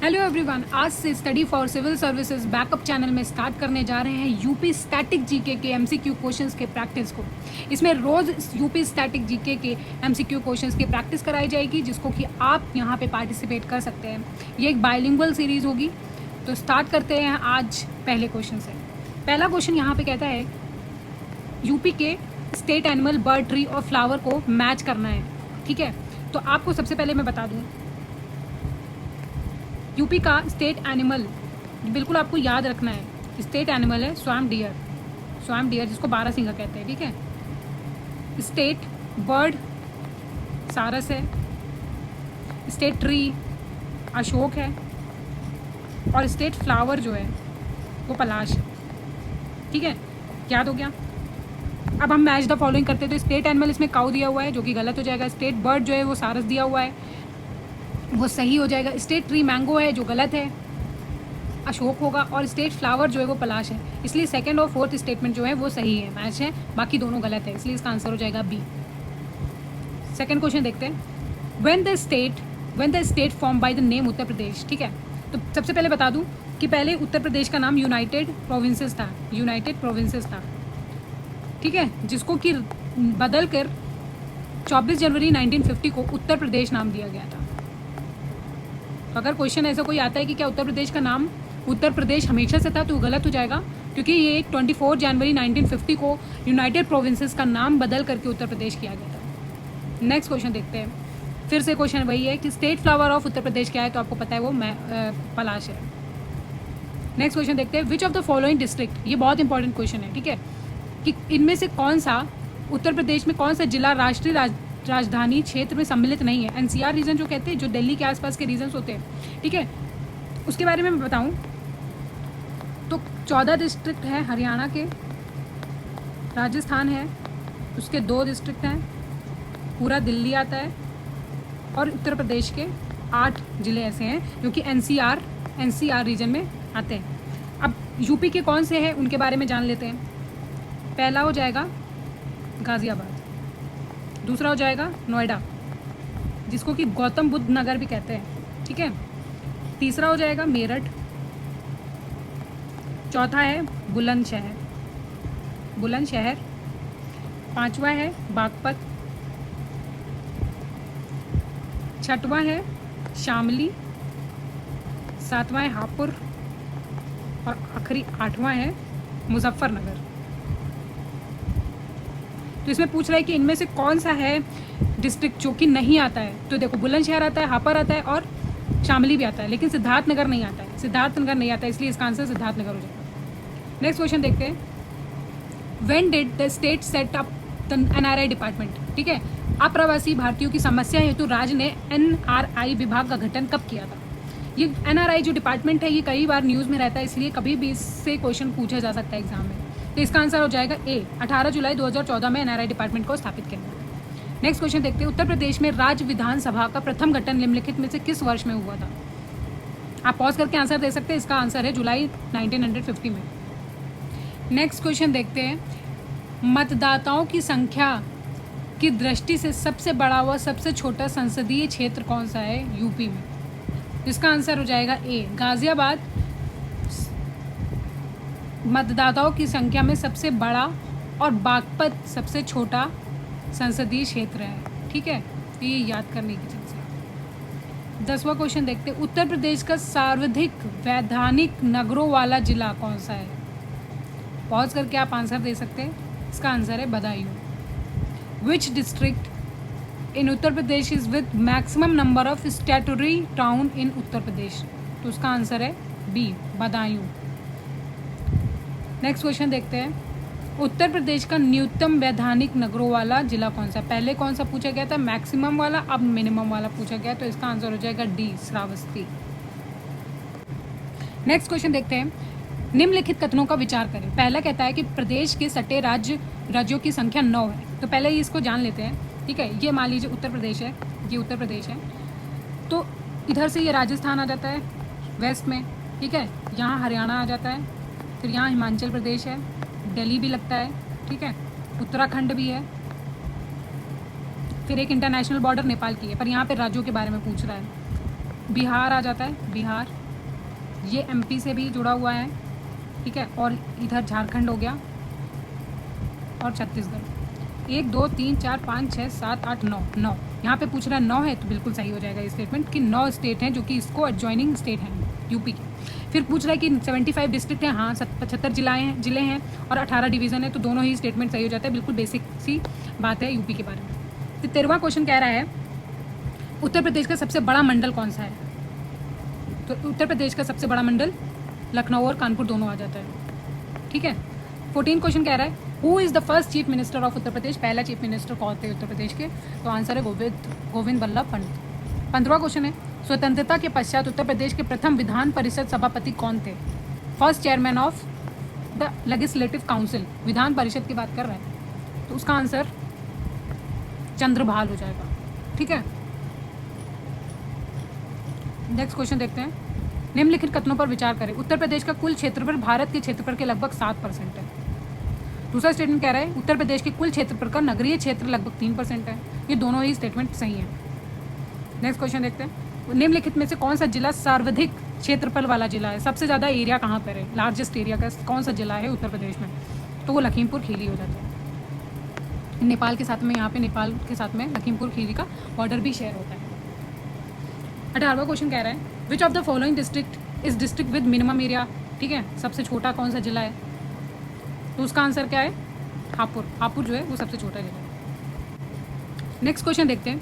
Hello everyone, आज से study for civil services backup channel में स्टार्ट करने जा रहे हैं यूपी स्टैटिक जीके के एमसीक्यू क्वेश्चंस के प्रैक्टिस को। इसमें रोज़ यूपी स्टैटिक जीके के एमसीक्यू क्वेश्चंस की प्रैक्टिस कराई जाएगी, जिसको कि आप यहां पे पार्टिसिपेट कर सकते हैं। ये एक बाइलिंगुअल सीरीज़ होगी। तो स्टार्ट करते हैं आज पहले क्वेश्चन से। पहला क्वेश्चन यहाँ पर कहता है यूपी के स्टेट एनिमल, बर्ड, ट्री और फ्लावर को मैच करना है। ठीक है, तो आपको सबसे पहले मैं बता दूँ, यूपी का स्टेट एनिमल बिल्कुल आपको याद रखना है। स्टेट एनिमल है स्वैम्प डियर, जिसको बारहसिंगा कहते हैं। ठीक है, स्टेट बर्ड सारस है, स्टेट ट्री अशोक है, और स्टेट फ्लावर जो है वो पलाश है। ठीक है, याद हो गया। अब हम मैच द फॉलोइंग करते हैं। तो स्टेट एनिमल इसमें काऊ दिया हुआ है, जो कि गलत हो जाएगा। स्टेट बर्ड जो है वो सारस दिया हुआ है, वो सही हो जाएगा। स्टेट ट्री मैंगो है, जो गलत है, अशोक होगा। और स्टेट फ्लावर जो है वो पलाश है, इसलिए सेकंड और फोर्थ स्टेटमेंट जो है वो सही है, मैच है। बाकी दोनों गलत है, इसलिए इसका आंसर हो जाएगा बी। सेकंड क्वेश्चन देखते हैं। When the state form by the name Uttar Pradesh. ठीक है, तो सबसे पहले बता दूं कि पहले उत्तर प्रदेश का नाम यूनाइटेड प्रोविंसेस था। ठीक है, जिसको कि बदल कर 24 जनवरी 1950 को उत्तर प्रदेश नाम दिया गया था। तो अगर क्वेश्चन ऐसा कोई आता है कि क्या उत्तर प्रदेश का नाम उत्तर प्रदेश हमेशा से था, तो गलत हो जाएगा, क्योंकि ये 24 जनवरी 1950 को यूनाइटेड प्रोविंसेस का नाम बदल करके उत्तर प्रदेश किया गया था। नेक्स्ट क्वेश्चन देखते हैं। फिर से क्वेश्चन वही है कि स्टेट फ्लावर ऑफ उत्तर प्रदेश क्या है, तो आपको पता है वो पलाश है। नेक्स्ट क्वेश्चन देखते हैं। विच ऑफ द फॉलोइंग डिस्ट्रिक्ट, ये बहुत इंपॉर्टेंट क्वेश्चन है। ठीक है, कि इनमें से कौन सा उत्तर प्रदेश में कौन सा जिला राष्ट्रीय राजधानी क्षेत्र में सम्मिलित नहीं है। एनसीआर रीजन जो कहते हैं, जो दिल्ली के आसपास के रीजन्स होते हैं। ठीक है, उसके बारे में मैं बताऊं तो 14 डिस्ट्रिक्ट है हरियाणा के, राजस्थान है, उसके 2 डिस्ट्रिक्ट हैं, पूरा दिल्ली आता है, और उत्तर प्रदेश के 8 जिले ऐसे हैं जो कि एनसीआर रीजन में आते हैं। अब यूपी के कौन से हैं उनके बारे में जान लेते हैं। पहला हो जाएगा गाजियाबाद, दूसरा हो जाएगा नोएडा, जिसको कि गौतम बुद्ध नगर भी कहते हैं। ठीक है, तीसरा हो जाएगा मेरठ, चौथा है बुलंदशहर, पांचवा है बागपत, छठवा है शामली, सातवां है हापुड़, और आखिरी 8वां है मुजफ्फरनगर। तो इसमें पूछ रहा है कि इनमें से कौन सा है डिस्ट्रिक्ट जो कि नहीं आता है। तो देखो, बुलंदशहर आता है, हापुड़ आता है, और शामली भी आता है, लेकिन सिद्धार्थनगर नहीं आता है। इसलिए इसका आंसर सिद्धार्थनगर हो जाएगा। नेक्स्ट क्वेश्चन देखते हैं। When did the state set up the NRI department. ठीक है, अप्रवासी भारतीयों की समस्या हेतु राज्य ने एनआरआई विभाग का गठन कब किया था। ये एनआरआई जो डिपार्टमेंट है, ये कई बार न्यूज़ में रहता है, इसलिए कभी भी इससे क्वेश्चन पूछा जा सकता है एग्जाम में। तो इसका आंसर हो जाएगा ए, 18 जुलाई 2014 में एनआरआई डिपार्टमेंट को स्थापित किया गया। नेक्स्ट क्वेश्चन देखते हैं। उत्तर प्रदेश में राज्य विधानसभा का प्रथम गठन निम्नलिखित में से किस वर्ष में हुआ था। आप पॉज करके आंसर दे सकते हैं। इसका आंसर है जुलाई 1950 में। नेक्स्ट क्वेश्चन देखते हैं। मतदाताओं की संख्या की दृष्टि से सबसे बड़ा व सबसे छोटा संसदीय क्षेत्र कौन सा है यूपी में। इसका आंसर हो जाएगा ए, गाजियाबाद मतदाताओं की संख्या में सबसे बड़ा और बागपत सबसे छोटा संसदीय क्षेत्र है। ठीक है, तो ये याद करने की चीज़ है। 10वां क्वेश्चन देखते हैं। उत्तर प्रदेश का सर्वाधिक वैधानिक नगरों वाला जिला कौन सा है। पॉज करके आप आंसर दे सकते हैं। इसका आंसर है Badaun. Which district in Uttar Pradesh is with maximum number of statutory town in Uttar Pradesh. तो उसका आंसर है बी, बदायूं। नेक्स्ट क्वेश्चन देखते हैं। उत्तर प्रदेश का न्यूनतम वैधानिक नगरों वाला जिला कौन सा। पहले कौन सा पूछा गया था, मैक्सिमम वाला, अब मिनिमम वाला पूछा गया। तो इसका आंसर हो जाएगा डी, श्रावस्ती। नेक्स्ट क्वेश्चन देखते हैं। निम्नलिखित कथनों का विचार करें। पहला कहता है कि प्रदेश के सटे राज्यों की संख्या 9 है। तो पहले इसको जान लेते हैं। ठीक है, ये मान लीजिए उत्तर प्रदेश है, ये उत्तर प्रदेश है, तो इधर से ये राजस्थान आ जाता है वेस्ट में। ठीक है, यहाँ हरियाणा आ जाता है, फिर यहाँ हिमाचल प्रदेश है, दिल्ली भी लगता है। ठीक है, उत्तराखंड भी है, फिर एक इंटरनेशनल बॉर्डर नेपाल की है, पर यहाँ पे राज्यों के बारे में पूछ रहा है। बिहार आ जाता है, बिहार, ये एमपी से भी जुड़ा हुआ है, ठीक है, और इधर झारखंड हो गया और छत्तीसगढ़। 1 2 3 4 5 6 7 8 9, 9 यहाँ पे पूछ रहा है 9 है तो बिल्कुल सही हो जाएगा ये स्टेटमेंट कि 9 स्टेट हैं जो कि इसको एडजॉइनिंग स्टेट हैं यूपी के। फिर पूछ रहा है कि 75 डिस्ट्रिक्ट हैं, हाँ 75 जिले हैं और 18 डिवीज़न है, तो दोनों ही स्टेटमेंट सही हो जाता है, बिल्कुल बेसिक सी बात है यूपी के बारे में। तो 13वां क्वेश्चन कह रहा है उत्तर प्रदेश का सबसे बड़ा मंडल कौन सा है? तो उत्तर प्रदेश का सबसे बड़ा मंडल लखनऊ और कानपुर दोनों आ जाता है, ठीक है। 14 क्वेश्चन कह रहा है who is the first chief minister of Uttar Pradesh? पहला चीफ मिनिस्टर कौन थे उत्तर प्रदेश के? तो आंसर है गोविंद बल्लभ पंत। 15वां क्वेश्चन है स्वतंत्रता के पश्चात उत्तर प्रदेश के प्रथम विधान परिषद सभापति कौन थे? First chairman of the legislative council, Vidhan Parishad की बात कर रहा है, तो उसका आंसर चंद्रभाल हो जाएगा, ठीक है। नेक्स्ट क्वेश्चन देखते हैं, निम्नलिखित कथनों पर विचार करें। उत्तर प्रदेश का कुल क्षेत्रफल भारत के क्षेत्रफल के लगभग 7% है। दूसरा स्टेटमेंट कह रहा है उत्तर प्रदेश के कुल क्षेत्रफल का नगरीय क्षेत्र लगभग 3% है। ये दोनों ही स्टेटमेंट सही हैं। नेक्स्ट क्वेश्चन देखते हैं, निम्नलिखित में से कौन सा जिला सर्वाधिक क्षेत्रफल वाला जिला है? सबसे ज़्यादा एरिया कहाँ पर है, लार्जेस्ट एरिया का कौन सा जिला है उत्तर प्रदेश में? तो वो लखीमपुर खीरी हो जाता है। नेपाल के साथ में, यहाँ पे नेपाल के साथ में लखीमपुर खीरी का बॉर्डर भी शेयर होता है। 18वां क्वेश्चन कह रहा है विच of the following district is district with minimum area, ठीक है, सबसे छोटा कौन सा जिला है? तो उसका आंसर क्या है? हापुड़। हापुड़ जो है वो सबसे छोटा जिला है। नेक्स्ट क्वेश्चन देखते हैं,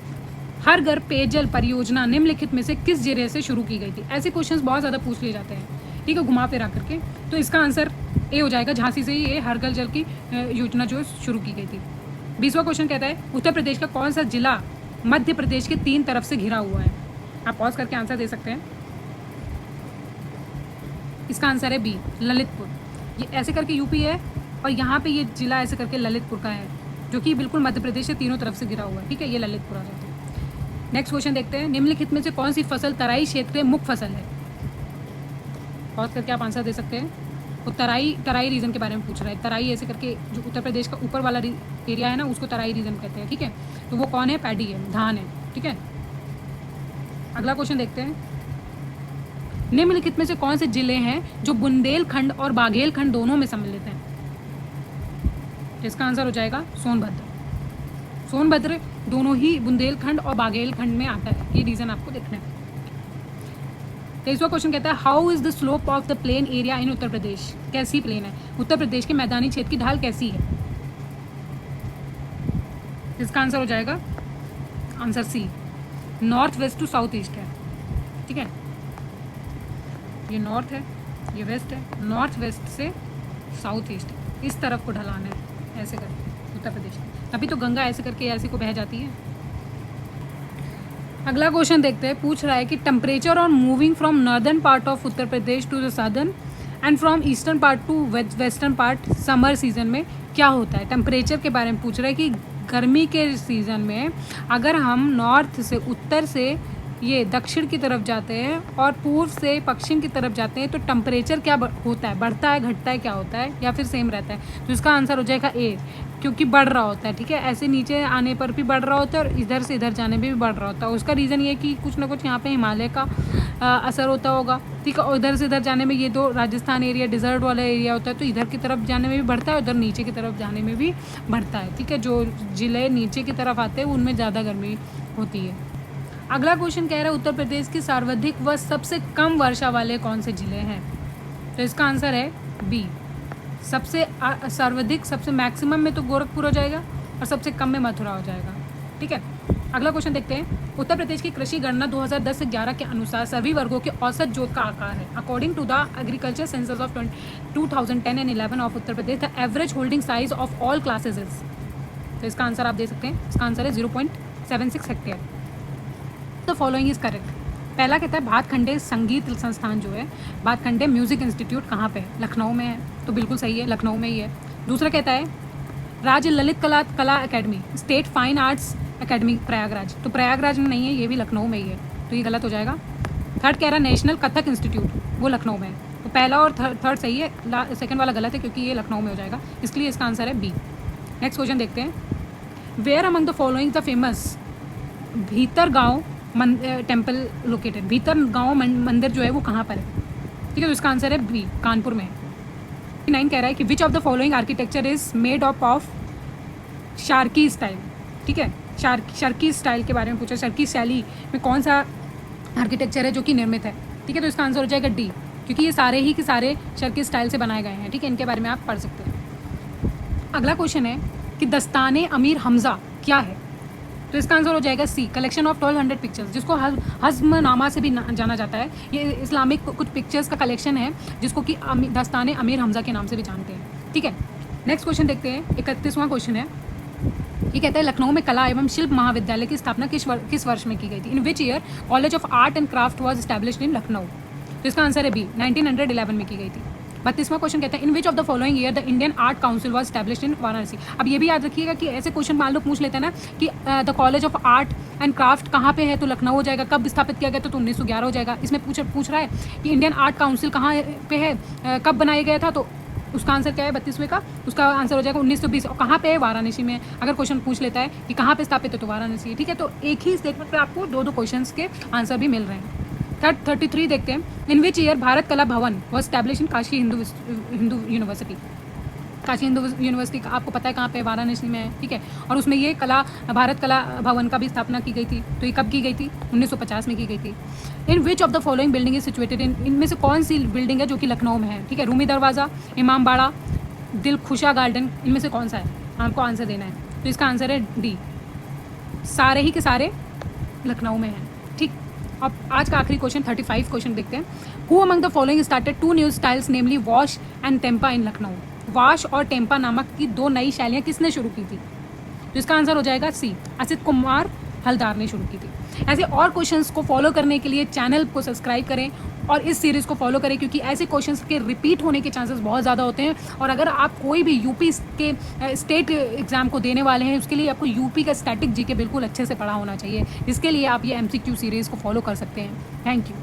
हर घर पेयजल परियोजना निम्नलिखित में से किस जिले से शुरू की गई थी? ऐसे क्वेश्चंस बहुत ज़्यादा पूछ लिए जाते हैं, ठीक है, घुमा फिरा करके। तो इसका आंसर ए हो जाएगा, झांसी से ही ये हर घर जल की योजना जो शुरू की गई थी। 20वां क्वेश्चन कहता है उत्तर प्रदेश का कौन सा जिला मध्य प्रदेश के 3 तरफ से घिरा हुआ है? आप पॉज करके आंसर दे सकते हैं। इसका आंसर है बी, ललितपुर। ये ऐसे करके यूपी है और यहाँ पे ये जिला ऐसे करके ललितपुर का है, जो कि बिल्कुल मध्य प्रदेश से तीनों तरफ से घिरा हुआ है, ठीक है, ये ललितपुर आ जाता है। नेक्स्ट क्वेश्चन देखते हैं, निम्नलिखित में से कौन सी फसल तराई क्षेत्र मुख्य फसल है? पॉज करके आप आंसर दे सकते हैं। वो तराई रीजन के बारे में पूछ रहा है। तराई ऐसे करके जो उत्तर प्रदेश का ऊपर वाला एरिया है ना, उसको तराई रीजन कहते हैं, ठीक है। तो वो कौन है? पैडी है, धान है, ठीक है। अगला क्वेश्चन देखते हैं, निम्नलिखित में से कौन से जिले हैं जो बुंदेलखंड और बाघेलखंड दोनों में सम्मिलित हैं? इसका आंसर हो जाएगा सोनभद्र। सोनभद्र दोनों ही बुंदेलखंड और बाघेलखंड में आता है, ये रीजन आपको देखना है। 23वां क्वेश्चन कहता है how is the slope of the plain area in Uttar Pradesh? कैसी प्लेन है? उत्तर प्रदेश के मैदानी क्षेत्र की ढाल कैसी है? इसका आंसर हो जाएगा answer C, north west to south east है, ठीक है। ये नॉर्थ है, ये वेस्ट है, नॉर्थ वेस्ट से साउथ ईस्ट, इस तरफ को ढलान है ऐसे करके उत्तर प्रदेश में, तभी तो गंगा ऐसे करके ऐसे को बह जाती है। अगला क्वेश्चन देखते हैं, पूछ रहा है कि temperature on moving from northern part of Uttar Pradesh to the southern and from eastern part to western part summer season में क्या होता है? टेम्परेचर के बारे में पूछ रहा है कि गर्मी के सीज़न में अगर हम नॉर्थ से उत्तर से ये दक्षिण की तरफ जाते हैं और पूर्व से पश्चिम की तरफ जाते हैं तो टेम्परेचर क्या होता है? बढ़ता है, घटता है, क्या होता है, या फिर सेम रहता है? तो इसका आंसर हो जाएगा ए, क्योंकि बढ़ रहा होता है, ठीक है। ऐसे नीचे आने पर भी बढ़ रहा होता है और इधर से इधर जाने में भी बढ़ रहा होता है। उसका रीज़न ये कि कुछ ना कुछ यहाँ पे हिमालय का असर होता होगा, ठीक है। और इधर से इधर जाने में, ये तो राजस्थान एरिया डिजर्ट वाला एरिया होता है, तो इधर की तरफ जाने में भी बढ़ता है, उधर नीचे की तरफ जाने में भी बढ़ता है, ठीक है। जो ज़िले नीचे की तरफ आते हैं उनमें ज़्यादा गर्मी होती है। अगला क्वेश्चन कह रहा है उत्तर प्रदेश की सर्वाधिक व सबसे कम वर्षा वाले कौन से जिले हैं? तो इसका आंसर है बी, सबसे सर्वाधिक, सबसे मैक्सिमम में तो गोरखपुर हो जाएगा और सबसे कम में मथुरा हो जाएगा, ठीक है। अगला क्वेश्चन देखते हैं, उत्तर प्रदेश की कृषि गणना 2010 से 11 के अनुसार सभी वर्गों के औसत जोत का आकार है। According to the agriculture census of 2010 and 11 of Uttar Pradesh the average holding size of all classes is. तो इसका आंसर आप दे सकते हैं, इसका आंसर है 0.76 hectare. The following is correct. पहला कहता है भातखंडे संगीत संस्थान जो है, भातखंडे म्यूजिक इंस्टीट्यूट कहाँ पे है? लखनऊ में है, तो बिल्कुल सही है, लखनऊ में ही है। दूसरा कहता है राज्य ललित कला academy, state fine arts academy Prayagraj, तो प्रयागराज में नहीं है, ये भी लखनऊ में ही है, तो ये गलत हो जाएगा। थर्ड कह रहा है नेशनल कथक इंस्टीट्यूट, वो लखनऊ में है, तो पहला और थर्ड सही है, सेकंड वाला गलत है क्योंकि ये लखनऊ में हो जाएगा, इसलिए इसका आंसर है बी। नेक्स्ट क्वेश्चन देखते हैं, where among the following the famous Bhitargaon temple located, भीतर गांव मंदिर जो है वो कहाँ पर है? ठीक है, तो इसका आंसर है बी, कानपुर में है। 9 कह रहा है कि विच of the following architecture is made up of Sharky style. ठीक है, शार्की स्टाइल के बारे में पूछा, शार्की शैली में कौन सा आर्किटेक्चर है जो कि निर्मित है? ठीक है, तो इसका आंसर हो जाएगा डी, क्योंकि ये सारे ही के सारे शार्की स्टाइल से बनाए गए हैं। ठीक है, इनके बारे में आप पढ़ सकते हैं। अगला क्वेश्चन है कि दस्ताने अमीर हमजा क्या है? तो इसका आंसर हो जाएगा सी, कलेक्शन ऑफ 1200 पिक्चर्स, जिसको हज़्मनामा से भी जाना जाता है। ये इस्लामिक कुछ पिक्चर्स का कलेक्शन है जिसको कि दस्ताने अमीर हमजा के नाम से भी जानते हैं। ठीक है, नेक्स्ट क्वेश्चन देखते हैं। 31वां क्वेश्चन है, ये कहता है लखनऊ में कला एवं शिल्प महाविद्यालय की स्थापना किस वर्ष में की गई थी? In which year college of art and craft was established in Lucknow? तो इसका आंसर है बी, 1911 में की गई थी। 32वां क्वेश्चन कहता है in which of the following year the Indian art council was established in Varanasi? अब ये भी याद रखिएगा कि ऐसे क्वेश्चन मान लो पूछ लेते हैं ना कि the college of art and craft कहाँ पे है, तो लखनऊ हो जाएगा। कब स्थापित किया गया, तो 1911 हो जाएगा। इसमें पूछ रहा है कि इंडियन आर्ट काउंसिल कहाँ पे है, कब बनाया गया था, तो उसका आंसर क्या है 32वें का? उसका आंसर हो जाएगा 1920। और कहाँ पे है? वाराणसी में। अगर क्वेश्चन पूछ लेता है कि कहाँ पे स्थापित है, तो वाराणसी। ठीक है, तो एक ही स्टेटमेंट पे आपको दो क्वेश्चन के आंसर भी मिल रहे हैं। 33 देखते हैं, इन विच ईयर भारत कला भवन was establish in Kashi Hindu university? Kashi Hindu university आपको पता है कहाँ पे? वाराणसी में है। ठीक है, और उसमें ये भारत कला भवन का भी स्थापना की गई थी। तो ये कब की गई थी? 1950 में की गई थी। In which of the following building is situated in, इनमें से कौन सी बिल्डिंग है जो कि लखनऊ में है? ठीक है, रूमी दरवाज़ा, इमाम बाड़ा, दिलखुशा गार्डन, इनमें से कौन सा है? आपको आंसर देना है। तो इसका आंसर है डी, सारे ही के सारे लखनऊ में हैं। ठीक, अब आज का आखिरी क्वेश्चन 35 क्वेश्चन देखते हैं। Who among the following started 2 new styles namely wash and Tampa in Lucknow? Wash और टेम्पा नामक की 2 नई शैलियाँ किसने शुरू की थी? तो इसका आंसर हो जाएगा सी, असित कुमार हलदार ने शुरू की थी। ऐसे और क्वेश्चंस को फॉलो करने के लिए चैनल को सब्सक्राइब करें और इस सीरीज़ को फॉलो करें, क्योंकि ऐसे क्वेश्चंस के रिपीट होने के चांसेस बहुत ज़्यादा होते हैं। और अगर आप कोई भी यूपी के स्टेट एग्जाम को देने वाले हैं, उसके लिए आपको यूपी का स्टैटिक जीके बिल्कुल अच्छे से पढ़ा होना चाहिए। इसके लिए आप ये MCQ सीरीज़ को फॉलो कर सकते हैं। Thank you.